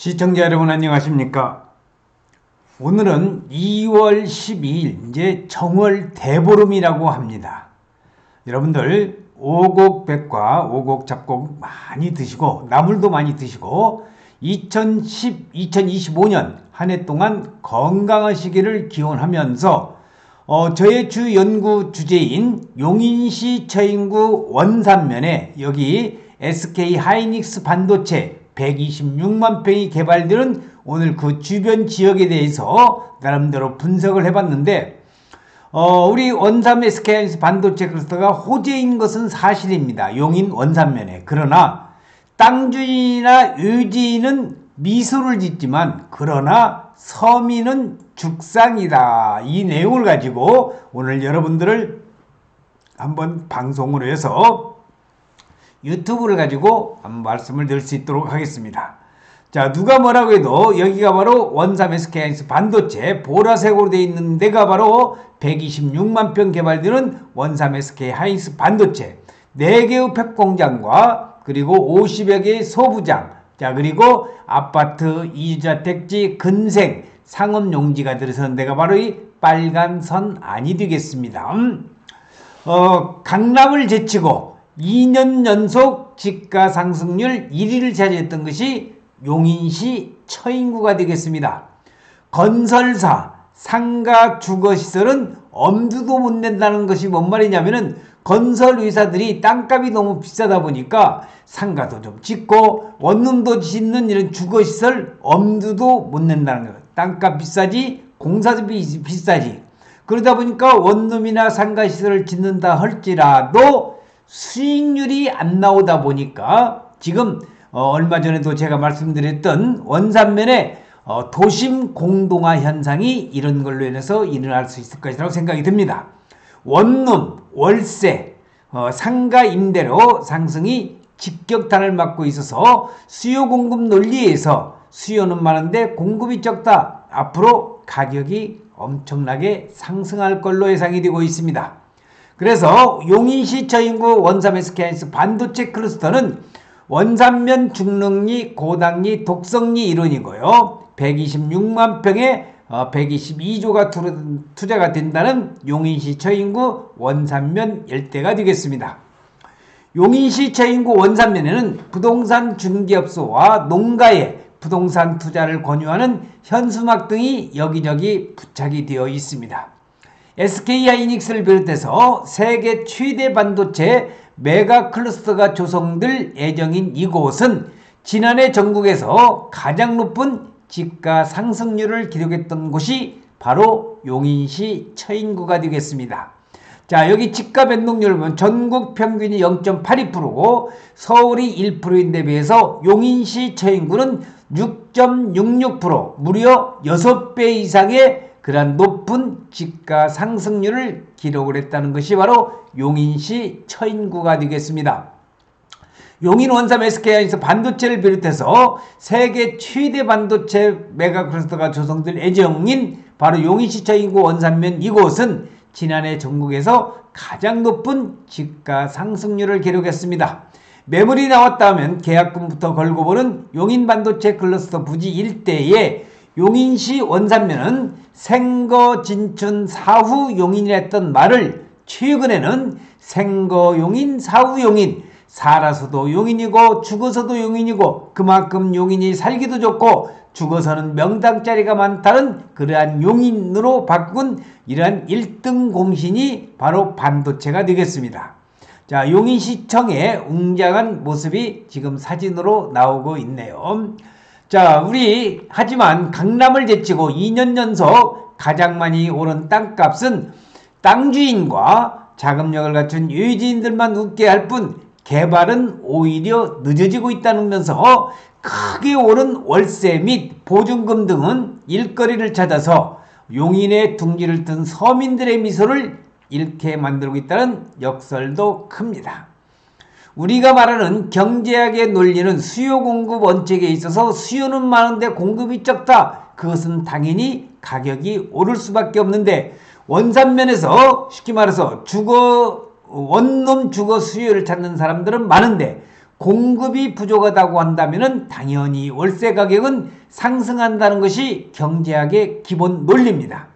시청자 여러분 안녕하십니까? 오늘은 2월 12일 이제 정월 대보름이라고 합니다. 여러분들 오곡백과 오곡잡곡 많이 드시고 나물도 많이 드시고 2025년 한 해 동안 건강하시기를 기원하면서 저의 주 연구 주제인 용인시 처인구 원산면에 여기 SK 하이닉스 반도체 126만 평이 개발되는 오늘 그 주변 지역에 대해서 나름대로 분석을 해봤는데 우리 원산 SK 하이닉스 반도체 클러스터가 호재인 것은 사실입니다. 용인 원산면에. 그러나 땅 주인이나 유지인은 미소를 짓지만 그러나 서민은 죽상이다. 이 내용을 가지고 오늘 여러분들을 한번 방송으로 해서 유튜브를 가지고 한번 말씀을 드릴 수 있도록 하겠습니다. 자, 누가 뭐라고 해도 여기가 바로 원산 SK 하이닉스 반도체 보라색으로 되어 있는 데가 바로 126만 평 개발되는 원산 SK 하이닉스 반도체 4개의 팩공장과 그리고 50여 개의 소부장, 자 그리고 아파트, 이주자택지, 근생, 상업용지가 들어서는 데가 바로 이 빨간 선 안이 되겠습니다. 강남을 제치고 2년 연속 집가 상승률 1위를 차지했던 것이 용인시 처인구가 되겠습니다. 건설사, 상가, 주거시설은 엄두도 못 낸다는 것이 뭔 말이냐면은 건설회사들이 땅값이 너무 비싸다 보니까 상가도 좀 짓고 원룸도 짓는 이런 주거시설 엄두도 못 낸다는 거예요. 땅값 비싸지 공사도 비싸지. 그러다 보니까 원룸이나 상가시설을 짓는다 할지라도 수익률이 안 나오다 보니까 지금 얼마 전에도 제가 말씀드렸던 원산면에 도심 공동화 현상이 이런 걸로 인해서 일어날 수 있을 것이라고 생각이 듭니다. 원룸, 월세, 상가 임대료 상승이 직격탄을 맞고 있어서 수요 공급 논리에서 수요는 많은데 공급이 적다. 앞으로 가격이 엄청나게 상승할 걸로 예상이 되고 있습니다. 그래서 용인시 처인구 원산 SK 하이닉스 반도체 클러스터는 원산면 중릉리, 고당리, 독성리 일원이고요. 126만 평에 122조가 투자가 된다는 용인시 처인구 원산면 일대가 되겠습니다. 용인시 처인구 원산면에는 부동산 중개업소와 농가에 부동산 투자를 권유하는 현수막 등이 여기저기 부착이 되어 있습니다. SK 하이닉스를 비롯해서 세계 최대 반도체 메가 클러스터가 조성될 예정인 이곳은 지난해 전국에서 가장 높은 집가 상승률을 기록했던 곳이 바로 용인시 처인구가 되겠습니다. 자, 여기 집가 변동률을 보면 전국 평균이 0.82%고 서울이 1%인데 비해서 용인시 처인구는 6.66% 무려 6배 이상의 그러한 높은 집가 상승률을 기록을 했다는 것이 바로 용인시 처인구가 되겠습니다. 용인 원산 SK 하이닉스 반도체를 비롯해서 세계 최대 반도체 메가 클러스터가 조성될 예정인 바로 용인시 처인구 원산면 이곳은 지난해 전국에서 가장 높은 집가 상승률을 기록했습니다. 매물이 나왔다 하면 계약금부터 걸고 보는 용인 반도체 클러스터 부지 일대에 용인시 원산면은 생거 진춘 사후 용인이라 했던 말을 최근에는 생거 용인 사후 용인, 살아서도 용인이고 죽어서도 용인이고 그만큼 용인이 살기도 좋고 죽어서는 명당자리가 많다는 그러한 용인으로 바꾼 이러한 1등 공신이 바로 반도체가 되겠습니다. 자, 용인시청의 웅장한 모습이 지금 사진으로 나오고 있네요. 자, 우리 하지만 강남을 제치고 2년 연속 가장 많이 오른 땅값은 땅주인과 자금력을 갖춘 유지인들만 웃게 할 뿐 개발은 오히려 늦어지고 있다면서 크게 오른 월세 및 보증금 등은 일거리를 찾아서 용인의 둥지를 뜬 서민들의 미소를 잃게 만들고 있다는 역설도 큽니다. 우리가 말하는 경제학의 논리는 수요 공급 원칙에 있어서 수요는 많은데 공급이 적다. 그것은 당연히 가격이 오를 수밖에 없는데 원산면에서 쉽게 말해서 원룸 주거 수요를 찾는 사람들은 많은데 공급이 부족하다고 한다면 당연히 월세 가격은 상승한다는 것이 경제학의 기본 논리입니다.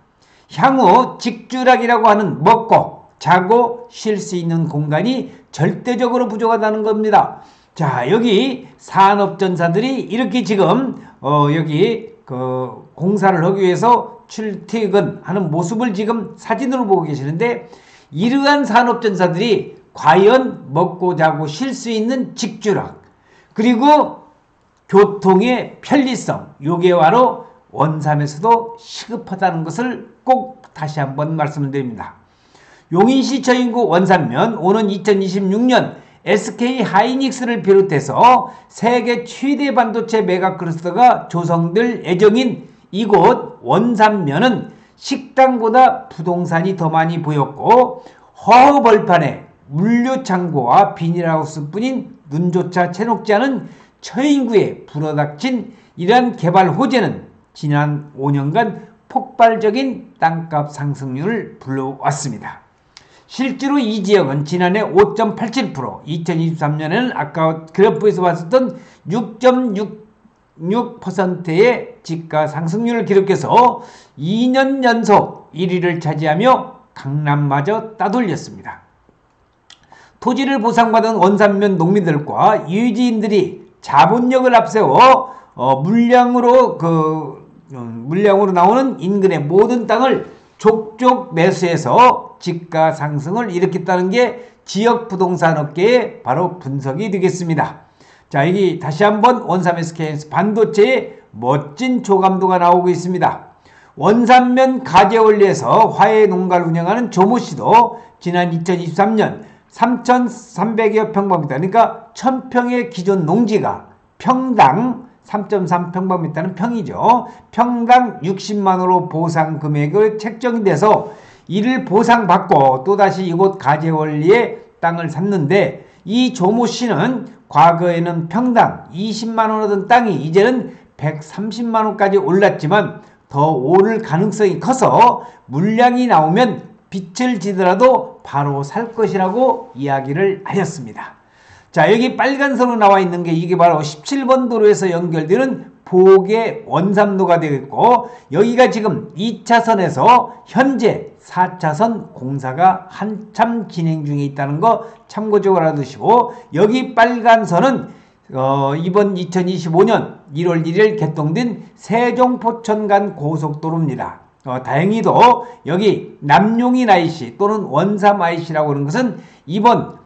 향후 직주락이라고 하는 먹고 자고 쉴 수 있는 공간이 절대적으로 부족하다는 겁니다. 자, 여기 산업전사들이 이렇게 지금 여기 공사를 하기 위해서 출퇴근하는 모습을 지금 사진으로 보고 계시는데, 이러한 산업전사들이 과연 먹고 자고 쉴 수 있는 직주락, 그리고 교통의 편리성, 요게 바로 원삼에서도 시급하다는 것을 꼭 다시 한번 말씀을 드립니다. 용인시 저인구 원삼면 오는 2026년 SK 하이닉스를 비롯해서 세계 최대 반도체 메가클러스터가 조성될 예정인 이곳 원삼면은 식당보다 부동산이 더 많이 보였고, 허허벌판에 물류창고와 비닐하우스뿐인 눈조차 채놓지 않은 처인구에 불어닥친 이러한 개발 호재는 지난 5년간 폭발적인 땅값 상승률을 불러왔습니다. 실제로 이 지역은 지난해 5.87%, 2023년에는 아까 그래프에서 봤었던 6.66%의 집가 상승률을 기록해서 2년 연속 1위를 차지하며 강남마저 따돌렸습니다. 토지를 보상받은 원산면 농민들과 유지인들이 자본력을 앞세워 물량으로 나오는 인근의 모든 땅을 족족 매수해서 집가 상승을 일으켰다는 게 지역 부동산 업계의 바로 분석이 되겠습니다. 자, 여기 다시 한번 원삼 SK 반도체의 멋진 조감도가 나오고 있습니다. 원삼면 가재원리에서 화훼 농가를 운영하는 조모 씨도 지난 2023년 3,300여 평방미터, 그러니까 1,000평의 기존 농지가 평당 3.3평방미터는 평이죠. 평당 60만원으로 보상 금액을 책정이 돼서 이를 보상받고 또다시 이곳 가재원리에 땅을 샀는데, 이 조모 씨는 과거에는 평당 20만원 하던 땅이 이제는 130만원까지 올랐지만 더 오를 가능성이 커서 물량이 나오면 빛을 지더라도 바로 살 것이라고 이야기를 하였습니다. 자, 여기 빨간선으로 나와 있는 게 이게 바로 17번 도로에서 연결되는 보계 원삼로가 되겠고, 여기가 지금 2차선에서 현재 4차선 공사가 한참 진행 중에 있다는 거 참고적으로 알아두시고, 여기 빨간선은 이번 2025년 1월 1일 개통된 세종포천 간 고속도로입니다. 다행히도 여기 남용인 IC 또는 원삼 IC라고 하는 것은 이번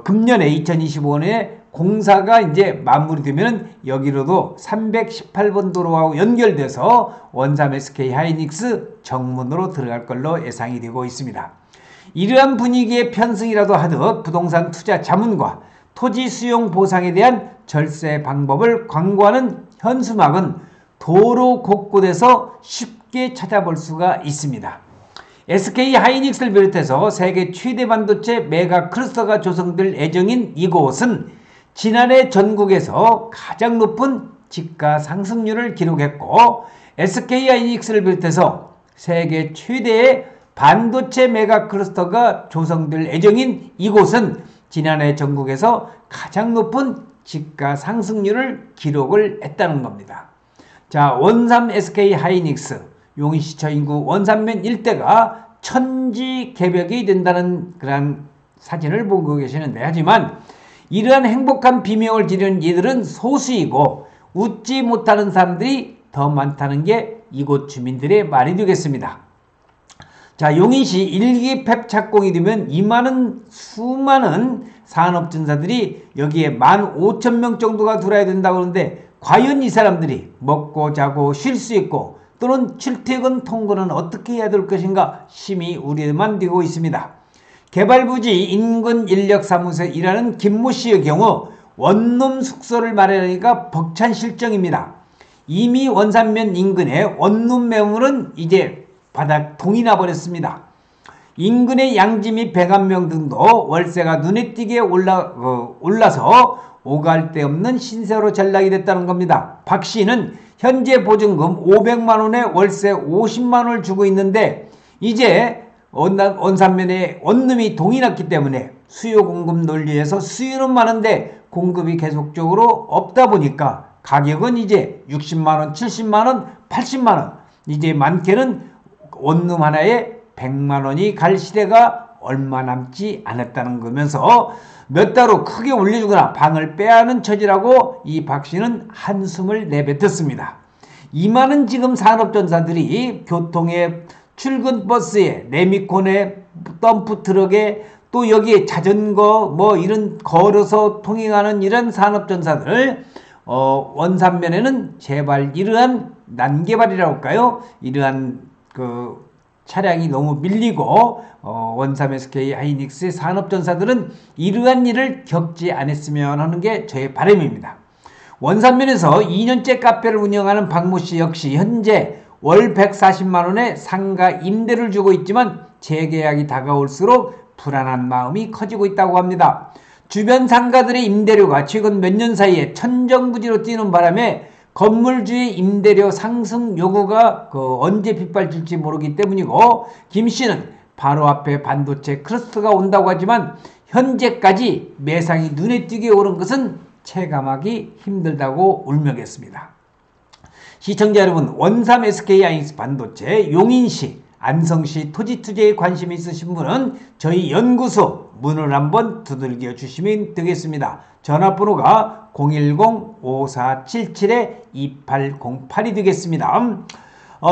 금년에 2025년에 공사가 이제 마무리되면 여기로도 318번 도로하고 연결돼서 원삼 SK 하이닉스 정문으로 들어갈 걸로 예상이 되고 있습니다. 이러한 분위기의 편승이라도 하듯 부동산 투자 자문과 토지 수용 보상에 대한 절세 방법을 광고하는 현수막은 도로 곳곳에서 쉽게 찾아볼 수가 있습니다. SK 하이닉스를 비롯해서 세계 최대 반도체 메가 클러스터가 조성될 예정인 이곳은 지난해 전국에서 가장 높은 집가 상승률을 기록했고, SK 하이닉스를 비롯해서 세계 최대의 반도체 메가 클러스터가 조성될 예정인 이곳은 지난해 전국에서 가장 높은 집가 상승률을 기록을 했다는 겁니다. 자, 원삼 SK 하이닉스 용인시 저인구 원삼면 일대가 천지개벽이 된다는 그런 사진을 보고 계시는데, 하지만 이러한 행복한 비명을 지르는 이들은 소수이고 웃지 못하는 사람들이 더 많다는 게 이곳 주민들의 말이 되겠습니다. 자, 용인시 일기 펩 착공이 되면 수많은 산업전사들이 여기에 15,000명 정도가 들어야 된다고 하는데, 과연 이 사람들이 먹고 자고 쉴 수 있고 또는 출퇴근 통근은 어떻게 해야 될 것인가 심히 우려만 되고 있습니다. 개발부지 인근 인력사무소에 일하는 김모 씨의 경우 원룸 숙소를 마련하기가 벅찬 실정입니다. 이미 원산면 인근의 원룸 매물은 이제 바닥 동이 나버렸습니다. 인근의 양지 및 백암명 등도 월세가 눈에 띄게 올라서 오갈 데 없는 신세로 전락이 됐다는 겁니다. 박 씨는 현재 보증금 500만원에 월세 50만원을 주고 있는데, 이제 원산면에 원룸이 동이 났기 때문에 수요 공급 논리에서 수요는 많은데 공급이 계속적으로 없다 보니까 가격은 이제 60만원, 70만원, 80만원, 이제 많게는 원룸 하나에 100만원이 갈 시대가 얼마 남지 않았다는 거면서 몇 달 후 크게 올려주거나 방을 빼앗는 처지라고 이 박 씨는 한숨을 내뱉었습니다. 이 많은 지금 산업전사들이 교통에 출근 버스에 레미콘에 덤프 트럭에 또 여기에 자전거 뭐 이런 걸어서 통행하는 이런 산업전사들 원산면에는 제발 이러한 난개발이라고 할까요? 이러한 그 차량이 너무 밀리고 원삼 SK 하이닉스의 산업전사들은 이러한 일을 겪지 않았으면 하는 게 저의 바람입니다. 원산면에서 2년째 카페를 운영하는 박모 씨 역시 현재 월 140만원의 상가 임대를 주고 있지만 재계약이 다가올수록 불안한 마음이 커지고 있다고 합니다. 주변 상가들의 임대료가 최근 몇 년 사이에 천정부지로 뛰는 바람에 건물주의 임대료 상승 요구가 언제 빗발칠지 모르기 때문이고, 김 씨는 바로 앞에 반도체 클러스터가 온다고 하지만 현재까지 매상이 눈에 띄게 오른 것은 체감하기 힘들다고 울먹였습니다. 시청자 여러분, 원삼 SK 하이닉스 반도체, 용인시, 안성시 토지 투자에 관심이 있으신 분은 저희 연구소 문을 한번 두들겨 주시면 되겠습니다. 전화번호가 010-5477-2808이 되겠습니다.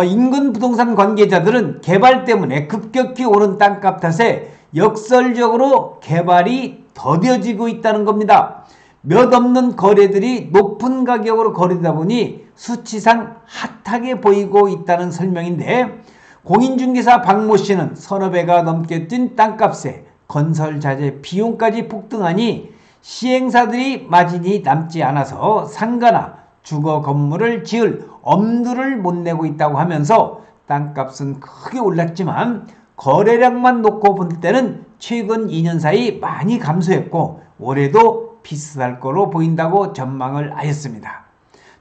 인근 부동산 관계자들은 개발 때문에 급격히 오른 땅값 탓에 역설적으로 개발이 더뎌지고 있다는 겁니다. 몇 없는 거래들이 높은 가격으로 거래되다 보니 수치상 핫하게 보이고 있다는 설명인데, 공인중개사 박모 씨는 서너 배가 넘게 뛴 땅값에 건설 자재 비용까지 폭등하니 시행사들이 마진이 남지 않아서 상가나 주거 건물을 지을 엄두를 못 내고 있다고 하면서 땅값은 크게 올랐지만 거래량만 놓고 볼 때는 최근 2년 사이 많이 감소했고 올해도 비슷할 거로 보인다고 전망을 하였습니다.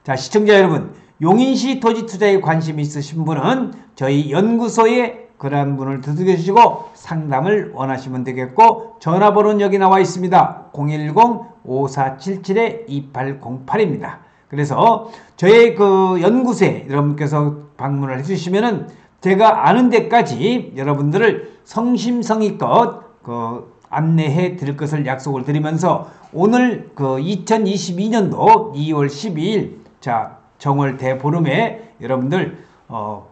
자, 시청자 여러분, 용인시 토지 투자에 관심이 있으신 분은 저희 연구소에 그러한 분을 두들겨 주시고 상담을 원하시면 되겠고, 전화번호는 여기 나와 있습니다. 010-5477-2808입니다. 그래서 저희 그 연구소에 여러분께서 방문을 해주시면은 제가 아는 데까지 여러분들을 성심성의껏 안내해 드릴 것을 약속을 드리면서, 오늘 2022년도 2월 12일 정월 대보름에 여러분들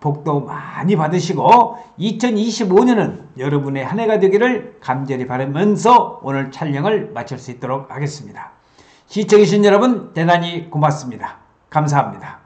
복도 많이 받으시고 2025년은 여러분의 한 해가 되기를 간절히 바라면서 오늘 촬영을 마칠 수 있도록 하겠습니다. 시청해주신 여러분 대단히 고맙습니다. 감사합니다.